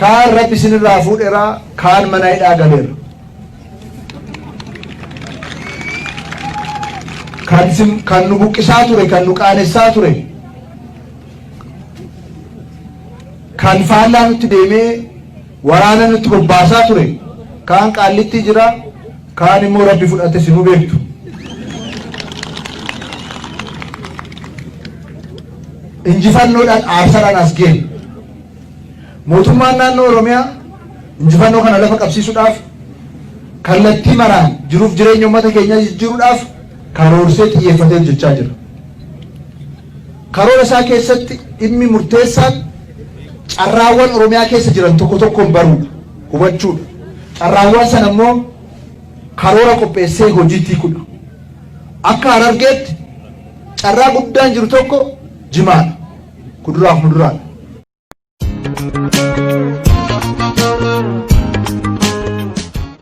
kaan rabbi isinirraa fuudheera, kaan mana hidhaa galeera. Kan nu buqqisaa ture, kan nu qaanessaa ture, kan faallaa nutti deemee waraana nutti bobbaasaa ture, kaan qaallitti jira, kaan immoo rabbi fudhate sinuu beektu. Injifannoodhaan aarsaadhaan as ga'e. Mootummaan naannoo Oromiyaa injifannoo kana lafa qabsiisuudhaaf kallattii maraan jiruuf jireenya uummata keenyaa jijjiiruudhaaf karoorsee xiyyeeffatee hojjechaa jira. Karoora isaa keessatti dhimmi murteessaan carraawwan Oromiyaa keessa jiran tokko tokkoon baruudha, hubachuudha. Carraawwan sana immoo karoora qopheessee hojiitti hiikuudha. Akka Harargeetti carraa guddaan jiru tokko Jimaadha, kuduraaf muduraadha.